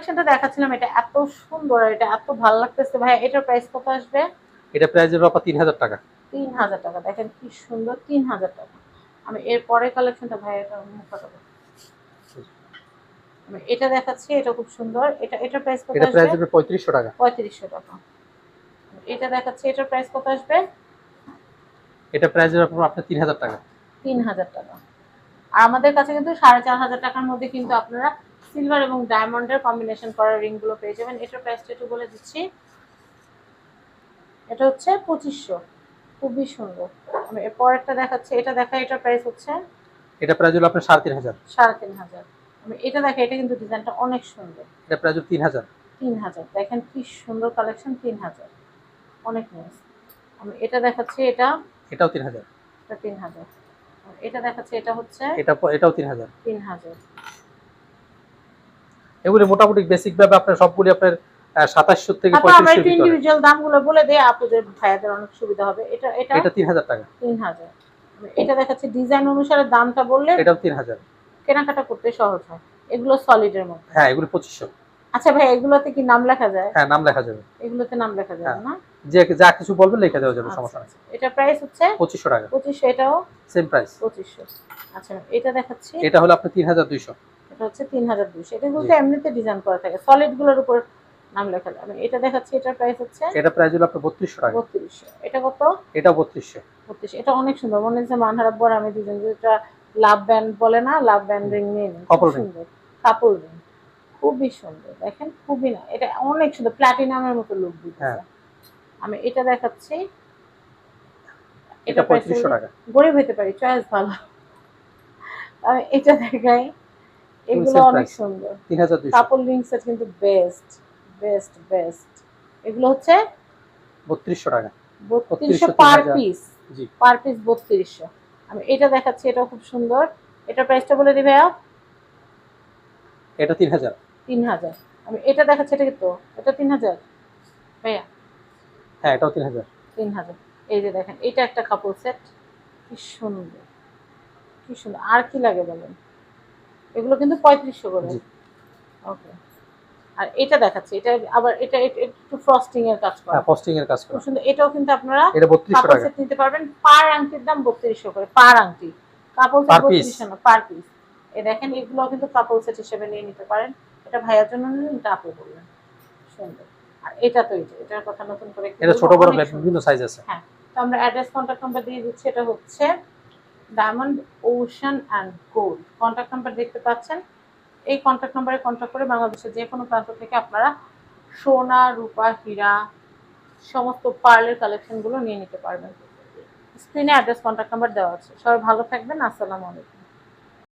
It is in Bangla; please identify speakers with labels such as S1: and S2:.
S1: কালেকশনটা দেখাচ্ছিলাম, এটা এত সুন্দর, এটা এত ভালো লাগতেছে ভাই। এটার প্রাইস কত আসবে?
S2: এটা প্রাইস হলো আপা 3000 টাকা।
S1: 3000 টাকা। দেখেন কি সুন্দর, 3000 টাকা। আমি এর পরের কালেকশনটা ভাই এটা মুখটা, আমি এটা দেখাচ্ছি, এটা খুব সুন্দর। এটার প্রাইস কত
S2: এটা
S1: আসবে?
S2: প্রাইস হলো 3500 টাকা।
S1: 3500 টাকা। এটা দেখাচ্ছি, এটার প্রাইস কত আসবে?
S2: এটা প্রাইস হলো আপনার 3000 টাকা।
S1: 3000 টাকা। আর আমাদের কাছে কিন্তু 4500 টাকার মধ্যে কিন্তু আপনারা সিলভার এবং ডায়মন্ডের কম্বিনেশন করা রিং গুলো পেয়ে যাবেন। এটার প্রাইসটা একটু বলে দিচ্ছি, এটা হচ্ছে 2500। খুবই সুন্দর। আমি এর পরেরটা দেখাচ্ছি, এটা দেখা, এটার প্রাইস হচ্ছে
S2: এটা প্রাইস হলো আপনার 3500।
S1: 3500। আমি এটা দেখা, এটা কিন্তু ডিজাইনটা অনেক সুন্দর।
S2: এটা প্রাইস হলো 3000।
S1: 3000। দেখেন কি সুন্দর কালেকশন, 3000, অনেক নাইস। আমি এটা দেখাচ্ছি,
S2: এটাও 3000।
S1: এটা 3000। এটা দেখাচ্ছি, এটা হচ্ছে
S2: এটাও 3000।
S1: 3000।
S2: এগুলি মোটামুটি বেসিক ভাবে আপনার সবগুলি আপনার 2700 থেকে
S1: আপা আমরা
S2: 3500
S1: একটু
S2: এর ভিতরে।
S1: ইন্ডিভিজুয়াল দামগুলো বলে দেই, আপুদের ভাইয়াদের অনেক সুবিধা হবে।
S2: এটা 3000 টাকা।
S1: 3000। এটা দেখাচ্ছি, ডিজাইন অনুসারে দামটা বললে
S2: এটাও 3000।
S1: কেনাকাটা করতে সহজ হয়। এগুলো সলিডের মধ্যে।
S2: হ্যাঁ, এগুলি 2500।
S1: আচ্ছা ভাই, এগুলোতে কি নাম লেখা যায়?
S2: হ্যাঁ, নাম লেখা যাবে।
S1: এগুলোতে নাম লেখা যাবে
S2: হ্যাঁ,
S1: না?
S2: যে যা কিছু বলবেন লিখে দেওয়া যাবে, সমস্যা নেই।
S1: এটা প্রাইস হচ্ছে
S2: 2500 টাকা।
S1: 2500। এটাও
S2: সেম প্রাইস।
S1: 2500। আচ্ছা, এটা দেখাচ্ছি,
S2: এটা হলো আপনার 3200।
S1: এটা হচ্ছে 3200। এটা বলতে এমনিতে ডিজাইন করা থাকে, সলিড গুলোর উপর নাম লেখা যায়। আমি এটা দেখাচ্ছি, এটার প্রাইস হচ্ছে
S2: এটা প্রাইস হলো আপনার 3200 টাকা।
S1: 3200। এটা কত?
S2: এটাও 3200।
S1: 3200। এটা অনেক সুন্দর, মনে হচ্ছে মানহারা বড়। আমি দুজন যেটা লাভ ব্যান্ড বলে না, লাভ ব্যান্ড রিং নিয়ে নিন। খুব সুন্দর কাপড় রিং, খুবই সুন্দর। দেখেন খুবই না, এটা অনেক সুন্দর, প্লাটিনামের মতো লুক দিতেছে। আমি এটা দেখাচ্ছি,
S2: এটা 3500 টাকা।
S1: গরিব হইতে পারি, চয়েস ভালো। আমি এটা দেখাই, এগুলো অনেক সুন্দর।
S2: 3200।
S1: কাপড় রিং সেট কিন্তু বেস্ট বেস্ট বেস্ট। এগুলো হচ্ছে
S2: 3200 টাকা।
S1: 3200 পার পিস।
S2: জি,
S1: পার পিস 3200। আমি এটা দেখাচ্ছি, এটাও খুব সুন্দর। এটার প্রাইসটা বলে দিবে ভাইয়া।
S2: এটা 3000।
S1: 3000। আমি এটা দেখাচ্ছি, এটা কিন্তু এটা 3000 ভাইয়া।
S2: হ্যাঁ, এটাও 3000।
S1: 3000। এই যে দেখেন, এটা একটা কাপড় সেট, কি সুন্দর, কি সুন্দর। আর কি লাগে বলেন? এগুলো কিন্তু 3500 করে। ওকে। আর এটা দেখাচ্ছি, এটা আবার এটা একটু ফ্রস্টিং এর কাজ করা।
S2: হ্যাঁ, ফ্রস্টিং এর কাজ করা।
S1: খুব সুন্দর। এটাও কিন্তু আপনারা
S2: এটা 3200
S1: কাপড়
S2: টাকা।
S1: সেট নিতে পারবেন। পার আংটির দাম 3200 করে, পার আংটি। কাপড় সেট 3200 না, পার পিস। এই দেখেন, এগুলো কিন্তু কাপড় সেট হিসেবে নিয়ে নিতে পারেন। এটা ভাইয়ার জন্য নিলেন, এটা আপু বললেন। সুন্দর। আর এটা তো এই যে এটার কথা নতুন করে,
S2: এটা ছোট বড় বিভিন্ন সাইজ আছে।
S1: হ্যাঁ। তো আমরা অ্যাড্রেস, কন্টাক্ট নাম্বার দিয়ে দিচ্ছি। এটা হচ্ছে diamond ocean and gold. Contact number দেখতে পাচ্ছেন। এই কন্টাক্ট নাম্বারে কন্টাক্ট করে বাংলাদেশের যে কোনো প্রান্ত থেকে আপনারা সোনা, রূপা, হীরা, সমস্ত পার্লের কালেকশনগুলো নিয়ে নিতে পারবেন। স্ক্রিনে অ্যাড্রেস, কন্টাক্ট নাম্বার দেওয়া আছে। সবাই ভালো থাকবেন। আসসালামু আলাইকুম।